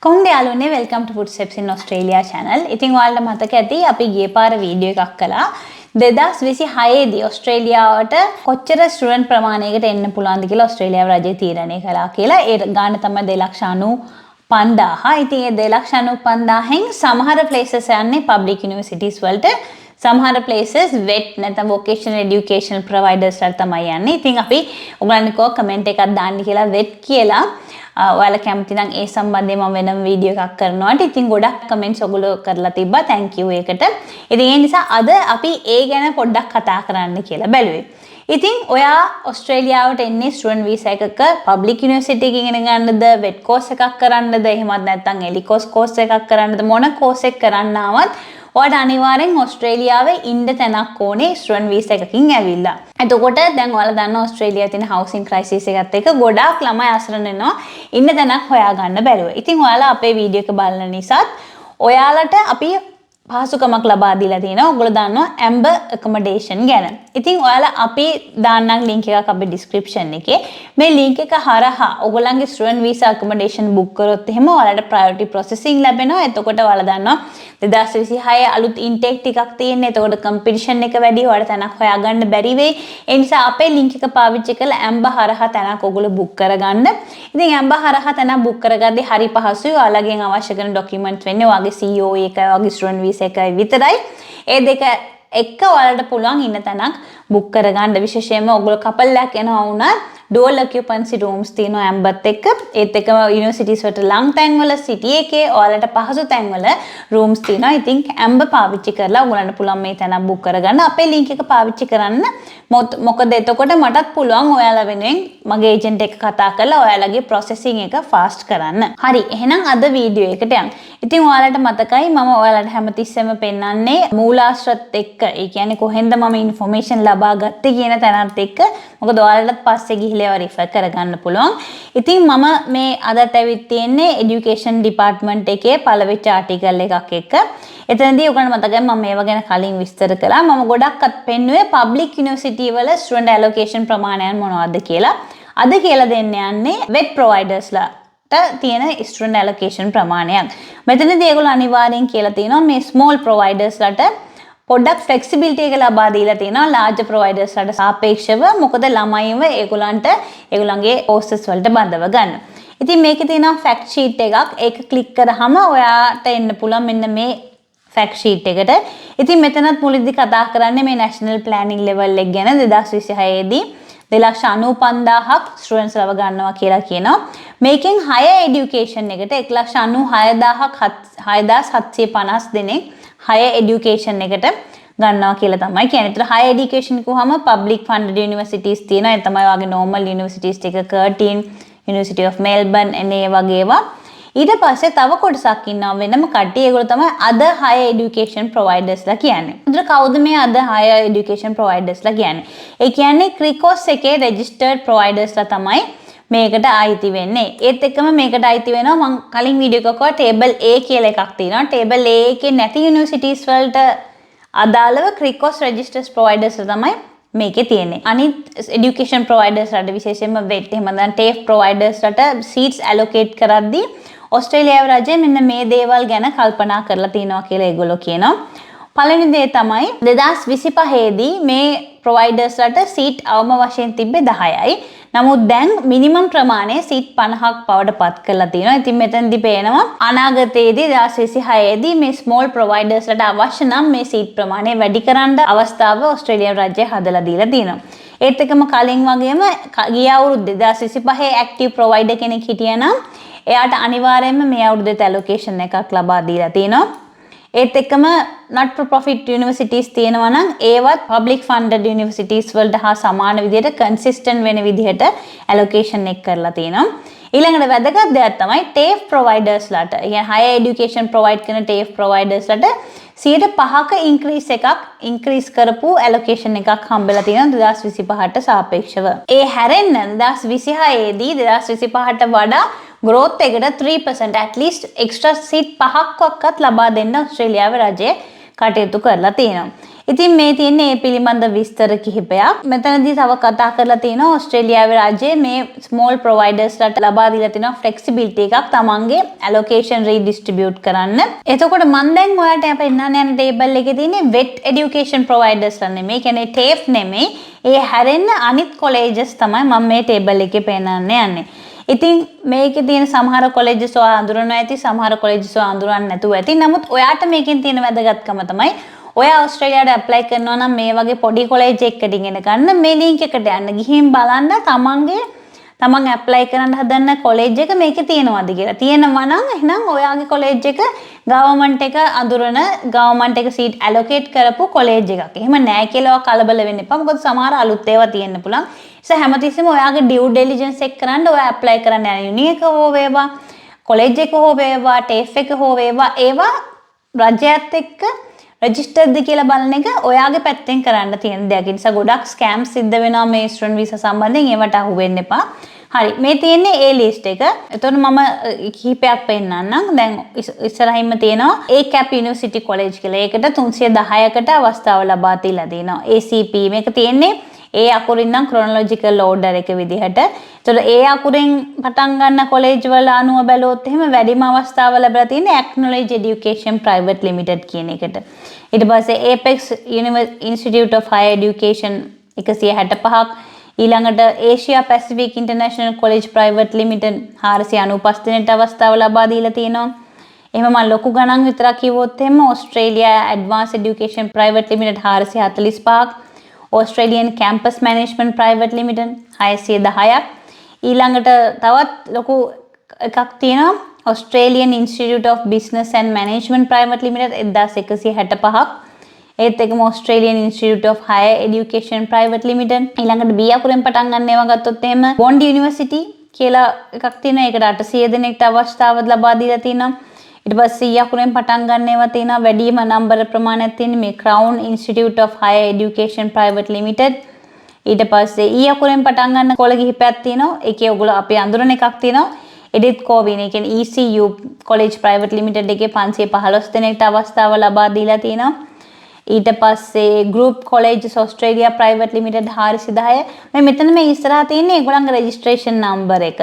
කොහොමද යාළුවනේ වෙල්කම් ටු ෆුට්ස්ටෙප්ස් ඉන් ඕස්ට්‍රේලියා channel. ඉතින් ඔයාලට මතක ඇති අපි ගිය පාර වීඩියෝ එකක් කළා 2026 දී ඕස්ට්‍රේලියාවට කොච්චර ස්ටුඩන්ට් ප්‍රමාණයකට එන්න පුළුවන්ද කියලා ඕස්ට්‍රේලියාව රජය තීරණය කළා කියලා. ඒ ගාන තමයි 2,95,000. ඉතින් ඒ 2,95,000න් සමහර places යන්නේ public universities වලට. සමහර places vet නැත්නම් vocational education providers වලට තමයි යන්නේ. ඉතින් අපි ඔයගලන්ට කෝ කමෙන්ට් එකක් දාන්න කියලා vet කියලා ඔයාලා කැමති නම් ඒ සම්බන්ධයෙන් මම වෙනම වීඩියෝ එකක් කරනවාට. ඉතින් ගොඩක් කමෙන්ට්ස් ඔයගොල්ලෝ කරලා තිබ්බා. thank you ඒකට. ඉතින් ඒ නිසා අද අපි ඒ ගැන පොඩ්ඩක් කතා කරන්න කියලා බැලුවේ. ඉතින් ඔයා ඕස්ට්‍රේලියාවට එන්නේ ස්ටුඩන්ට් වීසා එකක පබ්ලික් යුනිවර්සිටි එකකින් ඉගෙන ගන්නද, වෙට් කෝස් එකක් කරන්නද, එහෙමත් නැත්නම් එලිකොස් කෝස් එකක් කරන්නද, මොන කෝස් එක කරන්න ආවත් ඔයාට අනිවාර්යෙන් ඕස්ට්‍රේලියාවේ ඉන්න තැනක් ඕනේ ස්ටුඩන්ට් වීසා එකකින් ඇවිල්ලා. එතකොට දැන් ඔයාලා දන්නවා ඕස්ට්‍රේලියාවේ තියෙන හවුසින් ක්‍රයිසිස් එකත් එක්ක ගොඩාක් ළමයි අසරණ වෙනවා ඉන්න තැනක් හොයාගන්න බැරුව. ඉතින් ඔයාලා අපේ වීඩියෝ එක බලන නිසාත් ඔයාලට අපි පහසුකමක් ලබා දීලා තියෙනවා. ඔයගොල්ලෝ දන්නවා ඇම්බර් ඇකොමඩේෂන් ගැන. ඉතින් ඔයාලා අපි දාන්නම් ලින්ක් එකක් අපේ ඩිස්ක්‍රිප්ෂන් එකේ. මේ ලින්ක් එක හරහා ඔයගොල්ලන්ගේ ස්ටුඩන්ට් වීසා ඇකොමඩේෂන් බුක් කරොත් එහෙම ඔයාලට ප්‍රයොරිටි ප්‍රොසෙසින් ලැබෙනවා. එතකොට ඔයාලා දන්නවා 2026 අලුත් ඉන්ටේක් ටිකක් තියෙන්නේ. එතකොට කම්පිටිෂන් එක වැඩි. ඔයාලට තැනක් හොයාගන්න බැරි වෙයි. ඒ නිසා අපේ ලින්ක් එක පාවිච්චි කරලා ඇම්බර් හරහා තැනක් ඔයගොල්ලෝ බුක් කරගන්න. ඉතින් ඇම්බර් හරහා තැනක් බුක් කරගද්දී හරි පහසුයි. ඔයාලගෙන් අවශ්‍ය කරන ඩොකියුමන්ට් වෙන්නේ ඔයාගේ CEO එකයි ඔයාගේ ස්ටුඩන්ට් වීසා එකයි විතරයි. ඒ දෙක එක්ක ඔයාලට පුළුවන් ඉන්න තැනක් බුක් කරගන්න. විශේෂයෙන්ම ඔයගොල්ලෝ කපල් එකක් එනවා වුණත් dual occupancy rooms තියෙනවා ඇම්බර්ත් එක්ක. ඒත් එක්කම යුනිවර්සිටිස් වලට ලං තැන්වල සිටි එකේ ඔයාලට පහසු තැන්වල rooms තියෙනවා. ඉතින් ඇම්බර් පාවිච්චි කරලා ඔයගොල්ලන්ට පුළුවන් මේ තැනක් බුක් කරගන්න. අපේ link එක පාවිච්චි කරන්න. මොකද එතකොට මටත් පුළුවන් ඔයාලා වෙනුවෙන් මගේ ඒජන්ට් එක කතා කරලා ඔයාලගේ processing එක fast කරන්න. හරි. එහෙනම් අද වීඩියෝ එකට යමු. ඉතින් ඔයාලට මතකයි මම ඔයාලට හැමතිස්සෙම පෙන්නන්නේ මූලාශ්‍රත් එක්ක. ඒ කියන්නේ කොහෙන්ද මම ඉන්ෆෝමේෂන් ලබා ගත්තේ කියන තැනත් එක්ක. මොකද ඔයාලටත් පස්සේ ගිහිල්ලා රිෆර් කරගන්න පුළුවන්. ඉතින් මම මේ අදත් ඇවිත් තියෙන්නේ এডুকেෂන් ඩිපාර්ට්මන්ට් එකේ පළවෙනි ආටිකල් එකක් එක්ක. එතනදී ඔයගොල්ලන්ට මතකයි මම මේව ගැන කලින් විස්තර කළා. මම ගොඩක්වත් පෙන්නුවේ පබ්ලික් යුනිවර්සිටි වල ස්ටුඩන්ට් ඇලොකේෂන් ප්‍රමාණයන් මොනවද කියලා. අද කියලා දෙන්න යන්නේ වෙට් ප්‍රොවයිඩර්ස්ලා තියෙන ස්ටුඩන්ට් ඇලොකේෂන් ප්‍රමාණයක්. මෙතනදී ඒගොල්ලෝ අනිවාර්යෙන් කියලා තියෙනවා මේ ස්මෝල් ප්‍රොවයිඩර්ස්ලාට පොඩ්ඩක් ෆ්ලෙක්සිබිලිටි එක ලබා දීලා තියෙනවා ලාර්ජ් ප්‍රොවයිඩර්ස්ලාට සාපේක්ෂව. මොකද ළමයින්ව ඒගොල්ලන්ගේ කෝසස් වලට බඳව ගන්න. ඉතින් මේකේ තියෙනවා ෆැක්ට් ෂීට් එකක්. ඒක ක්ලික් කරාම ඔයාට එන්න පුළුවන් මෙන්න මේ ෆැක්ට් ෂීට් එකට. ඉතින් මෙතනත් මුලදී කතා කරන්නේ මේ නැෂනල් ප්ලෑනින් ලෙවල් එක ගැන 2026 දී 2,95,000ක් ස්ටුඩන්ට්ස් ලව ගන්නවා කියලා කියනවා. මේකෙන් higher education එකට 1,96,750 දෙනෙක් higher education එකට ගන්නවා කියලා තමයි කියන්නේ. ඒතර higher education කිව්වම public funded universities තියෙනවා. ඒ තමයි වගේ normal universities ටික Curtin, University of Melbourne එනේ වගේ ඒවා. ඊට පස්සේ තව කොටසක් ඉන්නවා වෙනම කට්ටිය. ඒගොල්ලෝ තමයි other higher education providersලා කියන්නේ. ඒතර කවුද මේ other higher education providersලා කියන්නේ? ඒ කියන්නේ CRICOS එකේ registered providersලා තමයි මේකට අයිති වෙන්නේ. ඒත් එක්කම මේකට අයිති වෙනවා මම කලින් වීඩියෝ එකක table A කියලා එකක් තියෙනවා. table A එකේ නැති universities වලට අදාළව CRICOS registered providers තමයි මේකේ තියෙන්නේ. අනිත් education providers වලට විශේෂයෙන්ම vet එහෙම නැත්නම් TAFE providers වලට seats allocate කරද්දී ඕස්ට්‍රේලියාව රජය මෙන්න මේ දේවල් ගැන කල්පනා කරලා තිනවා කියලා ඒගොල්ලෝ කියනවා. පළවෙනි දේ තමයි 2025 දී මේ ප්‍රොවයිඩර්ස් වලට සීට් අවම වශයෙන් තිබ්බේ 10යි. නමුත් දැන් මිනිමම් ප්‍රමාණය සීට් 50ක් බවට පත් කරලා තියෙනවා. ඉතින් මෙතනදී පේනවා අනාගතයේදී 2026 දී මේ ස්මෝල් ප්‍රොවයිඩර්ස් වලට අවශ්‍ය නම් මේ සීට් ප්‍රමාණය වැඩි කරන්න අවස්ථාව ඕස්ට්‍රේලියානු රජය හදලා දීලා තියෙනවා. ඒත් එක්කම කලින් වගේම ගිය අවුරුද්ද 2025 ඇක්ටිව් ප්‍රොවයිඩර් කෙනෙක් හිටියනම් එයාට අනිවාර්යයෙන්ම මේ අවුරුද්දේ ඇලොකේෂන් එකක් ලබා දීලා තියෙනවා. ඒත් එක්කම not for profit universities තියෙනවා නම් ඒවත් public funded universities වලට හා සමාන විදිහට consistent වෙන විදිහට allocation එක කරලා තියෙනවා. ඊළඟට වැදගත් දෙයක් තමයි TAFE providers ලාට. ඒ කියන්නේ higher education provide කරන TAFE providers ලාට 5% increase කරපු allocation එකක් හම්බෙලා තියෙනවා 2025ට සාපේක්ෂව. ඒ හැරෙන්න 2026 දී 2025ට වඩා growth එකට 3% at least extra seat 5ක්වත් ලබා දෙන්න ඕස්ට්‍රේලියාවේ රජය කටයුතු කරලා තියෙනවා. ඉතින් මේ තියෙන්නේ මේ පිළිබඳ විස්තර කිහිපයක්. මෙතනදී තව කතා කරලා තියෙනවා ඕස්ට්‍රේලියාවේ රජයේ මේ ස්මෝල් ප්‍රොවයිඩර්ස්ලාට ලබා දීලා තියෙනවා ෆ්ලෙක්සිබිලිටි එකක් තමන්ගේ ඇලොකේෂන් රීඩිස්ට්‍රිබියුට් කරන්න. එතකොට මම දැන් ඔයාලට පෙන්නන්න යන ටේබල් එකේ තියෙන්නේ වෙට් এডুকেෂන් ප්‍රොවයිඩර්ස්ලා නෙමෙයි. කියන්නේ TAFE නෙමෙයි. ඒ හැරෙන්න අනිත් කොලේජස් තමයි මම මේ ටේබල් එකේ පෙන්නන්න යන්නේ. ඉතින් මේකේ තියෙන සමහර කොලේජස් ඔයා අඳුරනවා ඇති, සමහර කොලේජස් ඔයා අඳුරන්නේ නැතුව ඇති. නමුත් ඔයාට මේකෙන් තියෙන වැදගත්කම තමයි ඔයා ඕස්ට්‍රේලියාවට ඇප්ලයි කරනවා නම් මේ වගේ පොඩි කොලේජ් එකකට ඉගෙන ගන්න මේ ලින්ක් එකට යන්න ගිහින් බලන්න තමන් ඇප්ලයි කරන්න හදන කොලේජ් එක මේකේ තියෙනවද කියලා. තියෙනවා නම් එහෙනම් ඔයාගේ කොලේජ් එක ගවර්න්මන්ට් එක අඳුරන ගවර්න්මන්ට් එක සීට් ඇලොකේට් කරපු කොලේජ් එකක්. එහෙම නැහැ කියලා කලබල වෙන්න එපා. මොකද සමහර අලුත් ඒවා තියෙන්න පුළුවන්. ඒ හැමතිස්සෙම ඔයාගේ ඩියු ඩිලිජන්ස් එක කරන්න ඔයා ඇප්ලයි කරන්න යන යුනි එක හෝ වේවා, කොලේජ් එක හෝ වේවා, TAFE එක හෝ වේවා, ඒවා රජයත් එක්ක රෙජිස්ටර්ඩ්ද කියලා බලන එක ඔයාගේ පැත්තෙන් කරන්න තියෙන දෙයක්. ඒ නිසා ගොඩක් ස්කෑම් සිද්ධ වෙනවා මේ ස්ටුඩන්ට් වීසා සම්බන්ධයෙන්. ඒවට අහු වෙන්න එපා. හරි. මේ තියෙන්නේ ඒ ලිස්ට් එක. එතකොට මම කිහිපයක් පෙන්නන්නම්. දැන් ඉස්සරහින්ම තියෙනවා ACAP යුනිවර්සිටි කොලේජ් කියලා. ඒකට 310කට අවස්ථාව ලබා දීලා තියෙනවා. ACP මේක තියෙන්නේ ඒ අකුරින් නම් ක්‍රොනොලොජිකල් ඕඩර් එක විදිහට. එතකොට ඒ අකුරෙන් පටන් ගන්න කොලේජ් වල අනුව බැලුවොත් එහෙම වැඩිම අවස්ථාව ලැබලා තියෙන්නේ Acknowledged Education Private Limited කියන එකට. ඊට පස්සේ Apex Institute of Higher Education 165ක්, ඊළඟට Asia Pacific International College Private Limited 495 දෙනෙක්ට අවස්ථාව ලබා දීලා තියෙනවා. එහෙම මම ලොකු ගණන් විතරක් කිව්වොත් එහෙම Australia Advanced Education Private Limited 445ක්, Australian Campus Management Private Limited 610ක්. ඊළඟට තවත් ලොකු එකක් තියෙනවා Australian Institute of Business and Management Private Limited 1165ක්. ඒත් එකම Australian Institute of Higher Education Private Limited. ඊළඟට B අකුරෙන් පටන් ගන්න ඒවා ගත්තොත් එහෙම Bond University කියලා එකක් තියෙනවා. ඒකට 800 දෙනෙක්ට අවස්ථාව ලබා දීලා තියෙනවා. ඊට පස්සේ අකුරෙන් පටන් ගන්න ඒවා තියෙනවා වැඩිම නම්බර ප්‍රමාණයක් තියෙන මේ Crown Institute of Higher Education Private Limited. ඊට පස්සේ අකුරෙන් පටන් ගන්න කොළ කිහිපයක් තියෙනවා. ඒකේ ඔයගොල්ලෝ අපි අඳුරන එකක් තියෙනවා Edith Corbin. ඒ කියන්නේ ECU College Private Limited එකේ 515 දෙනෙක්ට අවස්ථාව ලබා දීලා තියෙනවා. ඊට පස්සේ Group Colleges Australia Private Limited 410. මෙතන මේ ඉස්සරහා තියෙන්නේ ඒගොල්ලන්ගේ registration number එක.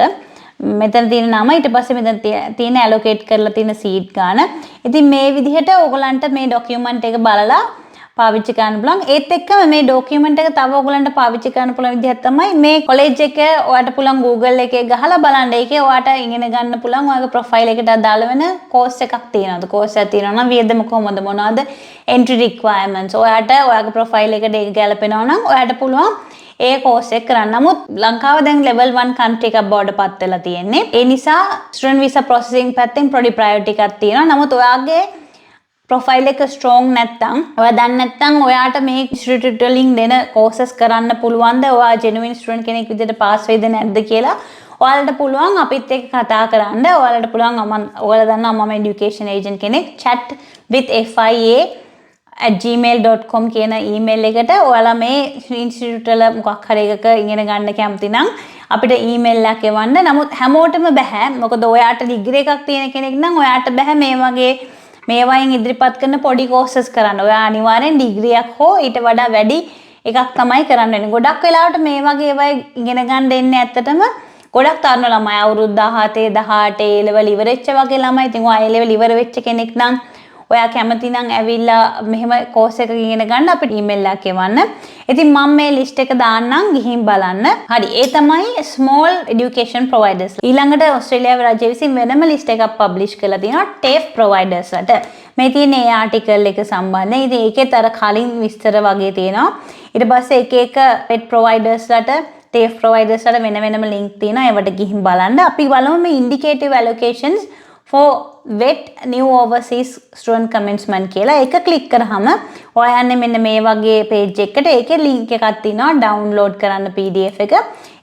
මෙතන තියෙන නම, ඊට පස්සේ මෙතන තියෙන allocate කරලා තියෙන seat ගාන. ඉතින් මේ විදිහට ඕගොල්ලන්ට මේ document එක බලලා පාවිච්චි කරන්න පුළුවන්. ඒත් එක්කම මේ document එක තව ඕගොල්ලන්ට පාවිච්චි කරන්න පුළුවන් විදිහක් තමයි මේ college එක ඔයාලට පුළුවන් Google එකේ ගහලා බලන්න. ඒකේ ඔයාලට ඉගෙන ගන්න පුළුවන් ඔයාගේ profile එකට අදාළ වෙන course එකක් තියෙනවද? course එකක් තියෙනවා නම් වියදම කොහොමද, මොනවද entry requirements. ඔයාට ඔයාගේ profile එකට ඒක ගැලපෙනවා නම් ඔයාට පුළුවන් ඒ course එක කරන්න. නමුත් ලංකාව දැන් level 1 country එකක් බවට පත් වෙලා තියෙන්නේ. ඒ නිසා student visa processing පැත්තෙන් පොඩි priority එකක් තියෙනවා. නමුත් ඔයාගේ profile එක strong නැත්නම්, ඔයා දන්නේ නැත්නම් ඔයාට මේ institute වලින් දෙන courses කරන්න පුළුවන්ද? ඔයා genuine student කෙනෙක් විදිහට pass වෙයිද නැද්ද කියලා ඔයාලට පුළුවන් අපිත් එක්ක කතා කරන්න. ඔයාලට පුළුවන් ඔයාලා දන්නවා මම education agent කෙනෙක්. chat with FIA@gmail.com කියන email එකට ඔයාලා මේ institute වල මොකක් හරි එකක ඉගෙන ගන්න කැමති නම් අපිට email එකක් එවන්න. නමුත් හැමෝටම බෑ. මොකද ඔයාට degree එකක් තියෙන කෙනෙක් නම් ඔයාට බෑ මේ වගේ මේවායින් ඉදිරිපත් කරන පොඩි courses කරන්න. ඔයා අනිවාර්යෙන් degree එකක් හෝ ඊට වඩා වැඩි එකක් තමයි කරන්න වෙන්නේ. ගොඩක් වෙලාවට මේ වගේ ඒවා ඉගෙන ගන්න දෙන්නේ ඇත්තටම ගොඩක් තරුණ ළමයි අවුරුදු 17 18 A level ඉවර වෙච්ච වගේ ළමයි. ඉතින් ඔයා A level ඉවර වෙච්ච කෙනෙක් නම් ඔයා කැමති නම් ඇවිල්ලා මෙහෙම course එකක ඉගෙන ගන්න අපිට email එකක් එවන්න. ඉතින් මම මේ list එක දාන්නම් ගිහින් බලන්න. හරි. ඒ තමයි small education providers. ඊළඟට ඕස්ට්‍රේලියාවේ රජය විසින් වෙනම list එකක් publish කරලා තියෙනවා TAFE providers වලට. මේ තියෙන ඒ article එක සම්බන්ධයෙන්. ඉතින් ඒකෙත් අර කලින් විස්තර වගේ තියෙනවා. ඊට පස්සේ එක එක pet providers වලට TAFE providers වලට වෙන වෙනම link තියෙනවා. ඒවට ගිහින් බලන්න. අපි බලමු මේ indicative allocations for wet new overseas student commencement කියලා එක ක්ලික් කරාම ඔයා යන්නේ මෙන්න මේ වගේ page එකකට. ඒකේ link එකක් තියෙනවා download කරන්න PDF එක.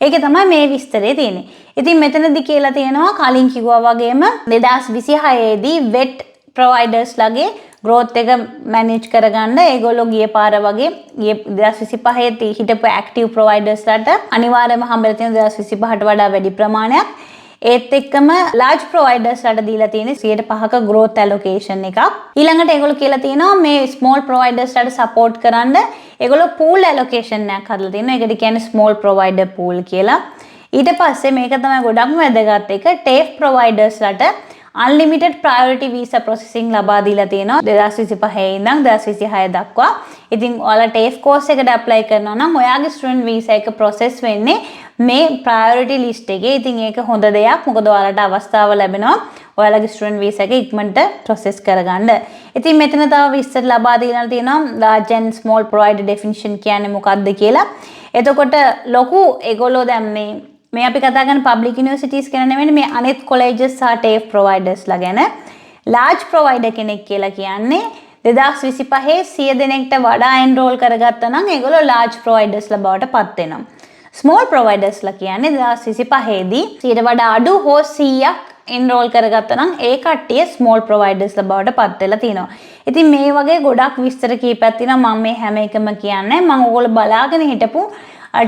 ඒකේ තමයි මේ විස්තරය තියෙන්නේ. ඉතින් මෙතනදී කියලා තියෙනවා කලින් කිව්වා වගේම 2026 දී wet providers ලගේ growth එක manage කරගන්න ඒගොල්ලෝ ගිය පාර වගේ 2025 හිටපු active providers ලට අනිවාර්යයෙන්ම හම්බෙලා තියෙන 2025ට වඩා වැඩි ප්‍රමාණයක්. ඒත් එක්කම large providers ලට දීලා තියෙන 105ක growth allocation එකක්. ඊළඟට ඒගොල්ලෝ කියලා තියෙනවා මේ small providers ලට support කරන්න ඒගොල්ලෝ pool allocation එකක් හදලා තියෙනවා. ඒකට කියන්නේ small provider pool කියලා. ඊට පස්සේ මේක තමයි ගොඩක්ම වැදගත් එක TAFE providers ලට unlimited priority visa processing ලබා දීලා තියෙනවා 2025 ඉඳන් 2026 දක්වා. ඉතින් ඔයාලා TAFE course එකට apply කරනවා නම් ඔයාගේ student visa එක process වෙන්නේ මේ priority list එකේ. ඉතින් ඒක හොඳ දෙයක්. මොකද ඔයාලට අවස්ථාව ලැබෙනවා ඔයාලගේ student visa එක ඉක්මනට process කරගන්න. ඉතින් මෙතන තව විස්තර ලබා දීලා තියෙනවා large and small provider definition කියන්නේ මොකක්ද කියලා. එතකොට ලොකු ඒගොල්ලෝ දැන් මේ අපි කතා කරන public universities ගැන නෙවෙයි මේ අනෙක් colleges සහ TAFE providers ලා ගැන. large provider කෙනෙක් කියලා කියන්නේ 2025 100 දෙනෙක්ට වඩා enroll කරගත්තා නම් ඒගොල්ලෝ large providers ලා බවට පත් වෙනවා. small providers ලා කියන්නේ 2025 දී 100ට වඩා අඩු හෝ 100ක් enroll කරගත්තා නම් ඒ කට්ටිය small providers ලා බවට පත් වෙලා තිනවා. ඉතින් මේ වගේ ගොඩක් විස්තර කීපයක් තියෙනවා මම මේ හැම එකම කියන්නේ. මම ඕගොල්ලෝ බලාගෙන හිටපු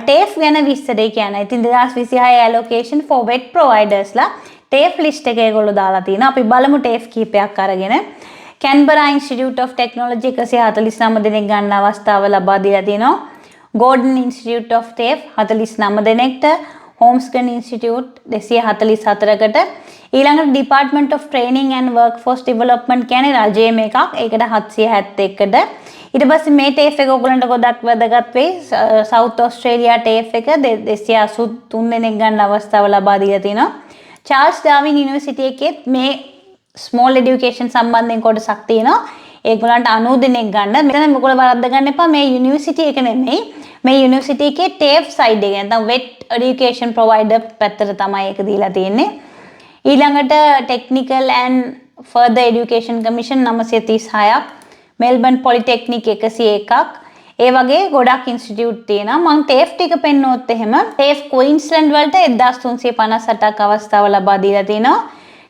TAFE ගැන විස්තරේ කියනවා. ඉතින් 2026 allocation for wet providers ලා TAFE list එක ඒගොල්ලෝ දාලා තිනවා. අපි බලමු TAFE කීපයක් අරගෙන. Canberra Institute of Technology 149 දෙනෙක් ගන්න අවස්ථාව ලබා දීලා තිනවා. Gordon Institute of TAFE 49 දෙනෙක්ට, Holmesken Institute 244කට, ඊළඟට Department of Training and Workforce Development කියන්නේ රජයේ මේකක්. ඒකට 771කට. ඊට පස්සේ මේ TAFE එක ඔයගලන්ට ගොඩක් වැදගත් වෙයි. South Australia TAFE එක 283 දෙනෙක් ගන්න අවස්ථාව ලබා දීලා තිනවා. Charles Darwin University එකේ මේ small education සම්බන්ධයෙන් කොටසක් තියෙනවා. ඒගොල්ලන්ට 90 දෙනෙක් ගන්න. මෙතන ඔයගොල්ලෝ වරද්ද ගන්න එපා. මේ university එක නෙමෙයි. මේ university එකේ TAFE side එක නැත්නම් wet education provider පැත්තට තමයි ඒක දීලා තියෙන්නේ. ඊළඟට Technical and Further Education Commission 936ක්, Melbourne Polytechnic 101ක්, ඒ වගේ ගොඩක් ඉන්ස්ටිටියුට් තියෙනවා. මම TAFE ටික පෙන්නනොත් එහෙම TAFE Queensland වලට 1358ක් අවස්ථාව ලබා දීලා තිනවා.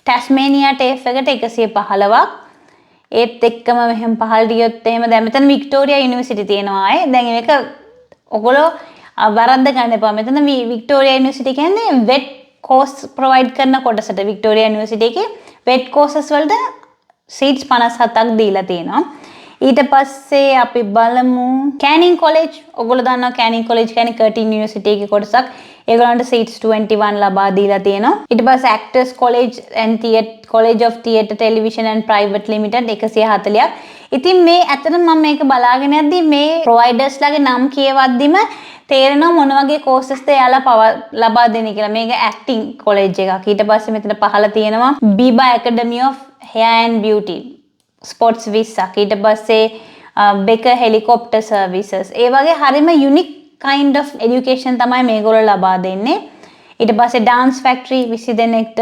Tasmania TAFE එකට 115ක්. ඒත් එක්කම මෙහෙම පහළට ගියොත් එහෙම දැන් මෙතන Victoria University තියෙනවා ආයේ. දැන් මේක ඔයගොල්ලෝ වරද්ද ගන්න එපා. මෙතන Victoria University කියන්නේ wet course provide කරන කොටසට Victoria University එකේ wet courses වලට seats 57ක් දීලා තියෙනවා. ඊට පස්සේ අපි බලමු Canning College. ඔයගොල්ලෝ දන්නවා Canning College කියන්නේ Curtin University එකේ කොටසක්. ඒගොල්ලන්ට seats 21 ලබා දීලා තියෙනවා. ඊට පස්සේ Actors College and College of Theatre Television and Private Limited 140ක්. ඉතින් මේ ඇත්තටම මම මේක බලාගෙන යද්දි මේ providers ලාගේ නම් කියවද්දිම තේරෙනවා මොන වගේ courses ද එයාලා ලබා දෙන්නේ කියලා. මේක acting college එකක්. ඊට පස්සේ මෙතන පහළ තියෙනවා Biba Academy of Hair and Beauty, Sports Visa. ඊට පස්සේ Becker Helicopter Services. ඒ වගේ හරිම unique kind of education තමයි මේගොල්ලෝ ලබා දෙන්නේ. ඊට පස්සේ Dance Factory 20 දෙනෙක්ට.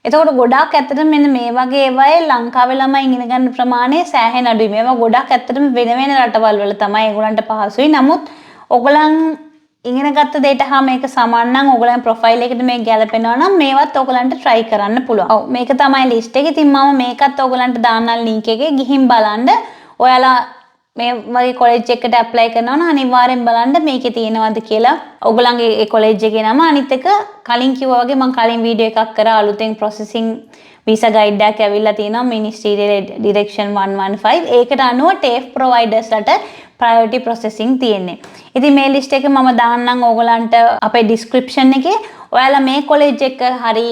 එතකොට ගොඩාක් ඇත්තටම මෙන්න මේ වගේ ඒවායේ ලංකාවේ ළමයි ඉගෙන ගන්න ප්‍රමාණය සෑහෙන අඩුයි. මේවා ගොඩක් ඇත්තටම වෙන වෙන රටවල් වල තමයි ඒගොල්ලන්ට පහසුයි. නමුත් ඔයගලන් ඉගෙන ගත්ත දෙයට හා මේක සමාන නම් ඔයගලන් ප්‍රොෆයිල් එකට මේක ගැලපෙනවා නම් මේවත් ඔයගලන්ට try කරන්න පුළුවන්. ඔව් මේක තමයි list එක. ඉතින් මම මේකත් ඔයගලන්ට දාන්නම් link එකේ ගිහින් බලන්න. ඔයාලා මේ වගේ college එකකට apply කරනවා නම් අනිවාර්යෙන් බලන්න මේකේ තියෙනවද කියලා. ඔයගලන්ගේ ඒ college එකේ නම අනිත් එක කලින් කිව්වා වගේ මම කලින් වීඩියෝ එකක් කරා අලුතෙන් processing visa guide එකක් ඇවිල්ලා තියෙනවා Ministerial Direction 115. ඒකට අනුව TAFE providers ලට priority processing තියෙන්නේ. ඉතින් මේ list එක මම දාන්නම් ඕගලන්ට අපේ description එකේ. ඔයාලා මේ college එක හරි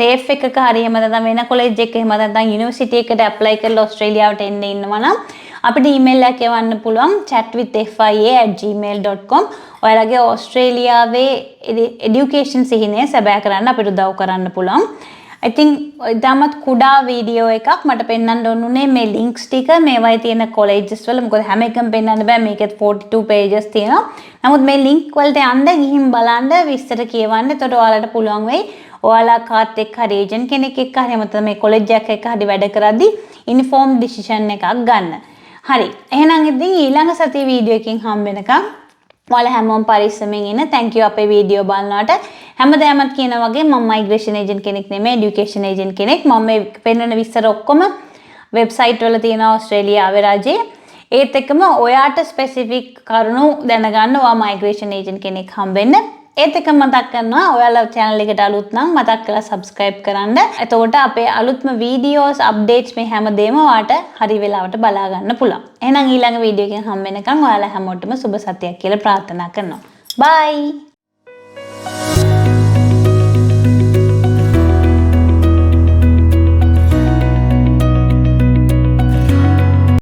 TAFE එකක හරි එහෙම නැත්නම් වෙන college එකක එහෙම නැත්නම් university එකට apply කරලා ඕස්ට්‍රේලියාවට එන්න ඉන්නවා නම් අපිට email එකක් යවන්න පුළුවන් chatwithfia@gmail.com. ඔයාලගේ ඕස්ට්‍රේලියාවේ education සිහිනය සැබෑ කරන්න අපිට උදව් කරන්න පුළුවන්. I think ඉතාමත් කුඩා වීඩියෝ එකක් මට පෙන්වන්න ඕනුනේ මේ links ටික මේවයි තියෙන colleges වල. මොකද හැම එකම පෙන්වන්න බෑ. මේකෙත් 42 pages තියෙනවා. නමුත් මේ link වලට යන්න ගිහින් බලන්න විස්තර කියවන්න. එතකොට ඔයාලට පුළුවන් වෙයි ඔයාලා කාත් එක්ක හරි ඒජන්ට් කෙනෙක් එක්ක හරි මත මේ college එකක් එක්ක හරි වැඩ කරද්දි informed decision එකක් ගන්න. හරි. එහෙනම් ඉතින් ඊළඟ සතියේ වීඩියෝ එකකින් හම්බ වෙනකම් ඔයාලා හැමෝම පරිස්සමෙන් ඉන්න. thank you අපේ වීඩියෝ බලනවට. හැමදාමත් කියන වගේ මම migration agent කෙනෙක් නෙමෙයි education agent කෙනෙක්. මම මේ පෙන්වන විස්තර ඔක්කොම වෙබ්සයිට් වල තියෙනවා ඕස්ට්‍රේලියාවේ රජයේ. ඒත් එක්කම ඔයාට ස්පෙસિෆික් කරුණු දැනගන්න ඔයා migration agent කෙනෙක් හම්බෙන්න. ඒත් එක මතක් කරනවා ඔයාලා channel එකට අලුත් නම් මතක් කරලා subscribe කරන්න. එතකොට අපේ අලුත්ම videos updates මේ හැමදේම ඔයාලට හරි වෙලාවට බලා ගන්න පුළුවන්. එහෙනම් ඊළඟ වීඩියෝ එකෙන් හම්බ වෙනකන් ඔයාලා හැමෝටම සුබ සතියක් කියලා ප්‍රාර්ථනා කරනවා. bye